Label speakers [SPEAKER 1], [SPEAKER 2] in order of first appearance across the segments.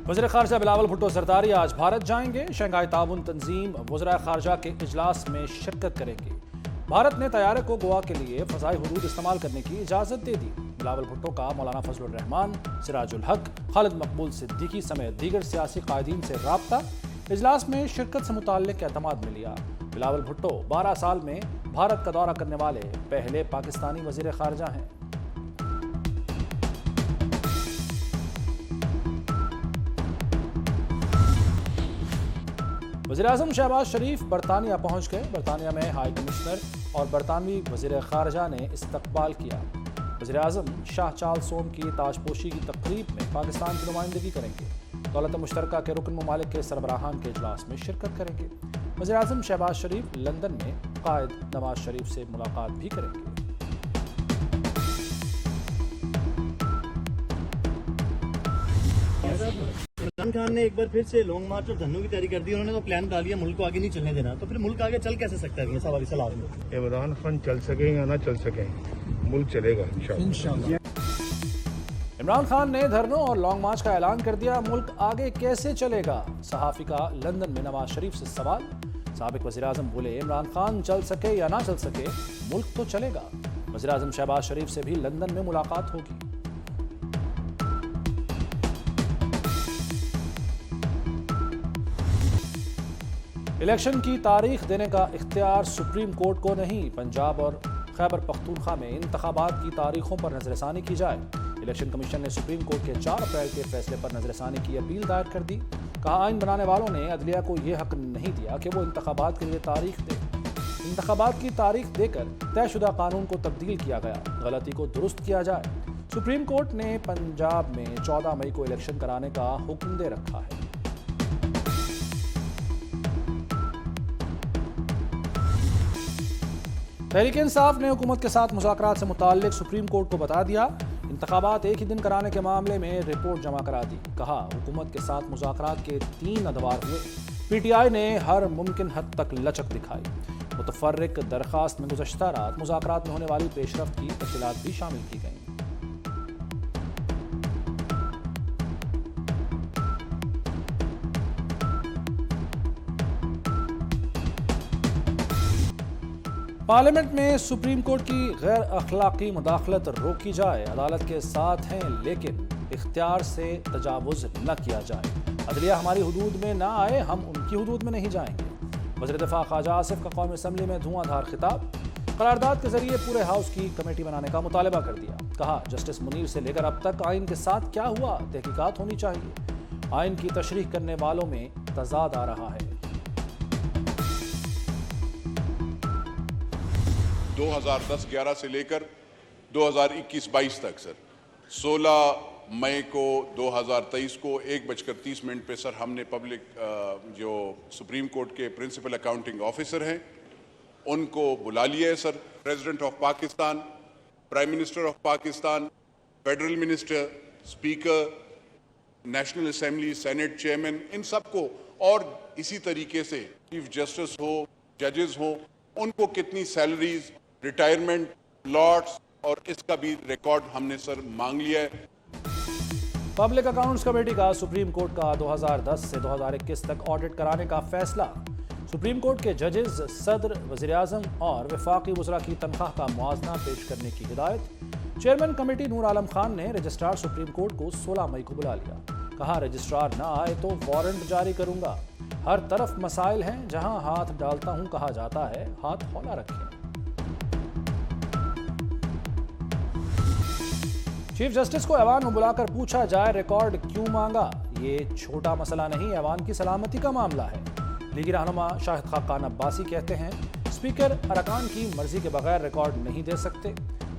[SPEAKER 1] वज़ीर ख़ारजा बिलावल भुट्टो ज़रदारी आज भारत जाएंगे। शंघाई ताउन तंजीम वज़राए ख़ारजा के इजलास में शिरकत करेंगे। भारत ने तैयारे को गोवा के लिए फ़ज़ाई हुदूद इस्तेमाल करने की इजाज़त दे दी। बिलावल भुट्टो का मौलाना फजलुर रहमान, सिराजुल हक, खालिद मकबूल सिद्दीकी समेत दीगर सियासी कायदीन से राब्ता, इजलास में शिरकत से मुताल्लिक़ एतमाद में लिया। बिलावल भुट्टो 12 साल में भारत का दौरा करने वाले पहले पाकिस्तानी वज़ीर ख़ारजा हैं। वज़ीर-ए-आज़म शहबाज शरीफ बरतानिया पहुंच गए। बरतानिया में हाई कमिश्नर और बरतानवी वज़ीर ख़ारजा ने इस्तकबाल किया। वज़ीर-ए-आज़म शाह चार्ल्स सोम की ताजपोशी की तक़रीब में पाकिस्तान की नुमाइंदगी करेंगे। दौलत मुश्तरका के रुकन ममालिक के सरबराहान के इजलास में शिरकत करेंगे। वज़ीर-ए-आज़म शहबाज शरीफ लंदन में क़ायद नवाज शरीफ से मुलाकात भी करेंगे।
[SPEAKER 2] इमरान खान ने एक बार फिर से लॉन्ग मार्च और धन्नों की तैयारी कर दी। उन्होंने तो प्लान बना लिया मुल्क को आगे नहीं चलने देना, तो फिर मुल्क आगे चल कैसे सकता है? सवाल सलाह में
[SPEAKER 3] इमरान खान चल सकें या ना चल सकें, मुल्क चलेगा इंशाअल्लाह।
[SPEAKER 1] इमरान खान ने धरनों और लॉन्ग मार्च का ऐलान कर दिया। मुल्क आगे कैसे चलेगा? सहाफ़ी का लंदन में नवाज शरीफ से सवाल। साबिक वज़ीर-ए-आज़म बोले, इमरान खान चल सके या ना चल सके, मुल्क तो चलेगा। वज़ीर-ए-आज़म शहबाज शरीफ से भी लंदन में मुलाकात होगी। इलेक्शन की तारीख देने का इख्तियार सुप्रीम कोर्ट को नहीं। पंजाब और खैबर पख्तूनख्वा में इंतखाबात की तारीखों पर नजरसानी की जाए। इलेक्शन कमीशन ने सुप्रीम कोर्ट के 4 अप्रैल के फैसले पर नजरसानी की अपील दायर कर दी। कहा, आइन बनाने वालों ने अदलिया को यह हक नहीं दिया कि वो इंतखाबात के लिए तारीख दे। इंतखाबात की तारीख देकर तयशुदा कानून को तब्दील किया गया। गलती को दुरुस्त किया जाए। सुप्रीम कोर्ट ने पंजाब में 14 मई को इलेक्शन कराने का हुक्म दे रखा है। तहरीक इंसाफ ने हुकूमत के साथ मुज़ाकरात से मुताल्लिक सुप्रीम कोर्ट को बता दिया। इंतखाबात एक ही दिन कराने के मामले में रिपोर्ट जमा करा दी। कहा, हुकूमत के साथ मुज़ाकरात के 3 अदवार हुए। PTI ने हर मुमकिन हद तक लचक दिखाई। मुतफर्रिक दरख्वास्त में गुज़श्ता रात मुज़ाकरात में होने वाली पेशरफ्त की तफसीलात भी शामिल की गई। पार्लियामेंट में सुप्रीम कोर्ट की गैर अखलाकी मुदाखलत रोकी जाए। अदालत के साथ हैं लेकिन इख्तियार से तजावुज़ न किया जाए। अदलिया हमारी हुदूद में ना आए, हम उनकी हुदूद में नहीं जाएंगे। वज़ीर दिफ़ा ख्वाजा आसिफ का कौमी असम्बली में धुआंधार खिताब। करारदाद के जरिए पूरे हाउस की कमेटी बनाने का मुतालबा कर दिया। कहा, जस्टिस मुनीर से लेकर अब तक आइन के साथ क्या हुआ, तहकीकात होनी चाहिए। आइन की तशरीह करने वालों में तजाद आ रहा है।
[SPEAKER 4] 2010-11 से लेकर 2021-22 तक सर 16 मई को 2023 को 1:30 पे सर हमने पब्लिक जो सुप्रीम कोर्ट के प्रिंसिपल अकाउंटिंग ऑफिसर हैं उनको बुला लिया है sir. President of Pakistan, prime minister of Pakistan, federal minister, speaker, national assembly, senate chairman, इन सबको, और इसी तरीके से चीफ जस्टिस हो, जजेस हो, उनको कितनी सैलरीज, रिटायरमेंट, लॉट्स और इसका भी रिकॉर्ड हमने सर मांग लिया है।
[SPEAKER 1] पब्लिक अकाउंट्स कमेटी का सुप्रीम कोर्ट का 2010 से 2021 तक ऑडिट कराने का फैसला। सुप्रीम कोर्ट के जजेस, सदर, वज़ीर-ए-आज़म और वफाकी वज़रा की तनख्वाह का मुआवजा पेश करने की हिदायत। चेयरमैन कमेटी नूर आलम खान ने रजिस्ट्रार सुप्रीम कोर्ट को 16 मई को बुला लिया। कहा, रजिस्ट्रार ना आए तो वारंट जारी करूंगा। हर तरफ मसाइल हैं, जहां हाथ डालता हूं कहा जाता है, हाथ हौला रखें। चीफ जस्टिस को ऐवान में बुलाकर पूछा जाए, रिकॉर्ड क्यों मांगा? ये छोटा मसला नहीं, ऐवान की सलामती का मामला है। लीगी रहनुमा शाहिद खाकान अब्बासी कहते हैं, स्पीकर अरकान की मर्जी के बगैर रिकॉर्ड नहीं दे सकते।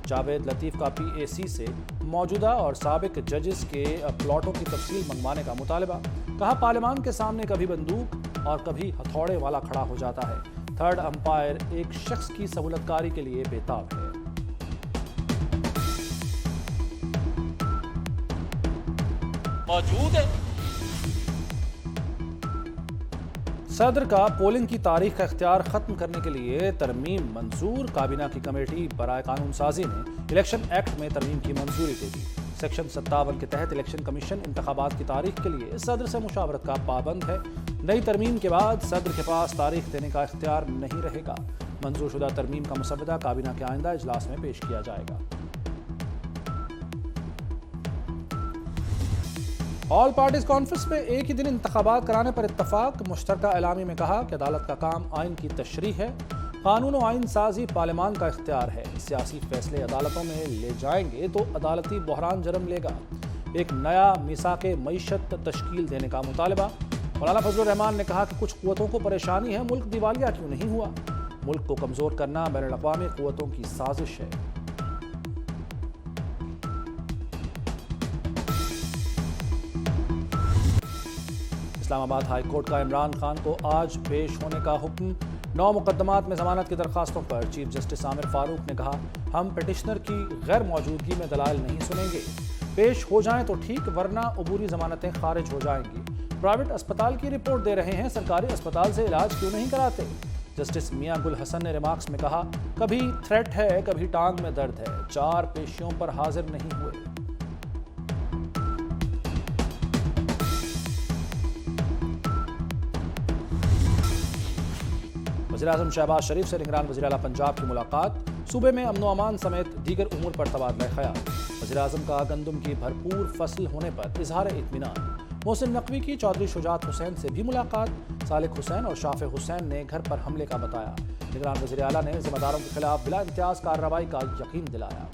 [SPEAKER 1] जावेद लतीफ़ का PAC से मौजूदा और साबिक जजेस के प्लॉटों की तफसील मंगवाने का मुतालबा। कहा, पार्लियामान के सामने कभी बंदूक और कभी हथौड़े वाला खड़ा हो जाता है। थर्ड अंपायर एक शख्स की सहूलतकारी के लिए बेताब है।
[SPEAKER 5] मौजूद है।
[SPEAKER 1] सदर का पोलिंग की तारीख का इख्तियार खत्म करने के लिए तरमीम मंजूर। काबीना की कमेटी बराए कानून साजी ने इलेक्शन एक्ट में तरमीम की मंजूरी दे दी। सेक्शन 57 के तहत इलेक्शन कमीशन इंतखाबात की तारीख के लिए सदर से मुशावरत का पाबंद है। नई तरमीम के बाद सदर के पास तारीख देने का इख्तियार नहीं रहेगा। मंजूर शुदा तरमीम का मुसवदा काबीना के आइंदा इजलास में पेश किया जाएगा। ऑल पार्टीज कॉन्फ्रेंस में एक ही दिन इंतखाबात कराने पर इत्तफाक। मुश्तरका एलामी में कहा कि अदालत का काम आइन की तशरीह है, कानून और आइन साजी पार्लियामान का इख्तियार है। सियासी फैसले अदालतों में ले जाएंगे तो अदालती बहरान जन्म लेगा। एक नया मीसाके मईशत तश्कील देने का मुतालबा। मौलाना फजलुर रहमान ने कहा कि कुछ कुव्वतों को परेशानी है, मुल्क दिवालिया क्यों नहीं हुआ। मुल्क को कमजोर करना बैनुल-अक़वामी कुव्वतों की साजिश है। इस्लामाबाद हाई कोर्ट का इमरान खान को आज पेश होने का हुक्म। 9 मुकदमात में जमानत की दरखास्तों पर चीफ जस्टिस आमिर फारूक ने कहा, हम पिटिशनर की गैर मौजूदगी में दलाइल नहीं सुनेंगे। पेश हो जाएं तो ठीक, वरना अबूरी जमानतें खारिज हो जाएंगी। प्राइवेट अस्पताल की रिपोर्ट दे रहे हैं, सरकारी अस्पताल से इलाज क्यों नहीं कराते। जस्टिस मियां गुल हसन ने रिमार्क्स में कहा, कभी थ्रेट है, कभी टांग में दर्द है। 4 पेशियों पर हाजिर नहीं हुए। वज़ीर-ए-आज़म शहबाज शरीफ से निगरान वज़ीर-ए-आला पंजाब की मुलाकात। सूबे में अमन व अमान समेत दीगर उमूर पर तबादला ख्याल। वज़ीर-ए-आज़म का गंदम की भरपूर फसल होने पर इजहार इत्मीनान। मोहसिन नकवी की चौधरी शुजात हुसैन से भी मुलाकात। सालिक हुसैन और शाफे हुसैन ने घर पर हमले का बताया। निगरान वज़ीर-ए-आला ने जिम्मेदारों के खिलाफ बिला इम्तियाज कार्रवाई का यकीन दिलाया।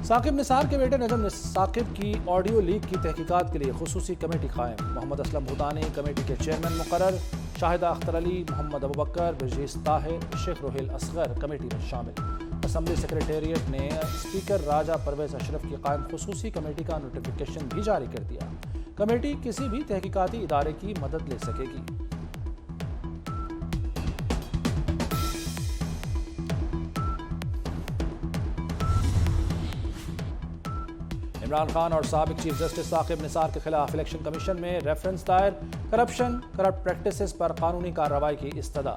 [SPEAKER 1] साकिब निसार के बेटे नजम साकिब की ऑडियो लीक की तहकीकात के लिए खुसूसी कमेटी कायम। मोहम्मद असलम भूतानी कमेटी के चेयरमैन मुकर्रर। शाहिदा अख्तर अली, मोहम्मद अबू बकर, बर्जीस ताहिर, शेख रोहिल असगर कमेटी में शामिल। असम्बली सेक्रेटेरिएट ने स्पीकर राजा परवेज अशरफ की कायम खुसूसी कमेटी का नोटिफिकेशन भी जारी कर दिया। कमेटी किसी भी तहकीकाती इदारे की मदद ले सकेगी। इमरान खान और साबिक चीफ जस्टिस साकिब निसार के खिलाफ इलेक्शन कमीशन में रेफरेंस दायर। करप्शन, करप्ट प्रैक्टिसेस पर कानूनी कार्रवाई की इस्तदा।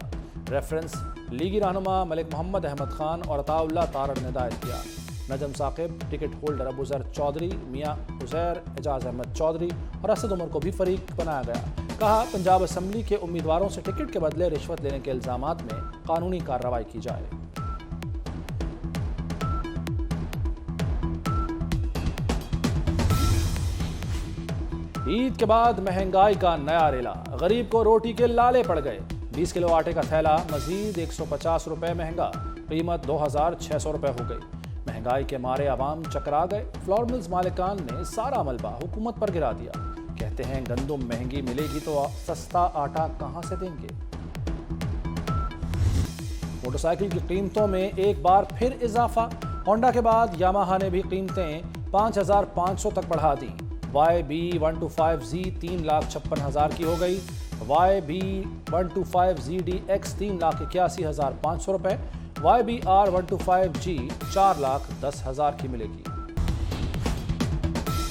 [SPEAKER 1] रेफरेंस लीगी रहनुमा मलिक मोहम्मद अहमद खान और अताउल्लाह तारड़ ने दायर किया। नजम साकिब, टिकट होल्डर अबू ज़र चौधरी, मियां उज़ैर, एजाज अहमद चौधरी और असद उमर को भी फरीक बनाया गया। कहा, पंजाब असम्बली के उम्मीदवारों से टिकट के बदले रिश्वत लेने के इल्ज़ामात में कानूनी कार्रवाई की जाए। ईद के बाद महंगाई का नया रेला। गरीब को रोटी के लाले पड़ गए। 20 किलो आटे का थैला मजीद 150 रुपए महंगा। कीमत 2600 रुपए हो गई। महंगाई के मारे आवाम चकरा गए। फ्लोर मिल्स मालिकान ने सारा मलबा हुकूमत पर गिरा दिया। कहते हैं गंदम महंगी मिलेगी तो सस्ता आटा कहां से देंगे। मोटरसाइकिल की कीमतों में एक बार फिर इजाफा। होंडा के बाद यामाहा ने भी कीमतें 5500 तक बढ़ा दी। YB125Z 3,56,000 की हो गई। YB125ZDX 3,81,500 रुपए। YBR125G 4,10,000 की मिलेगी।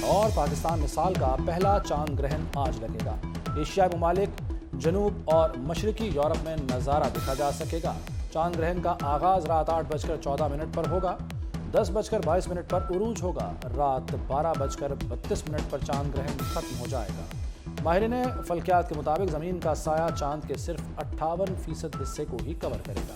[SPEAKER 1] और पाकिस्तान में साल का पहला चांद ग्रहण आज लगेगा। एशियाई ममालिक, जनूब और मशरकी यूरोप में नज़ारा देखा जा सकेगा। चांद ग्रहण का आगाज रात 8:14 पर होगा। 10:22 पर उरूज होगा। रात 12:32 पर चांद ग्रहण खत्म हो जाएगा। माहिरीन फल्कियात के मुताबिक ज़मीन का साया चांद के सिर्फ 58% हिस्से को ही कवर करेगा।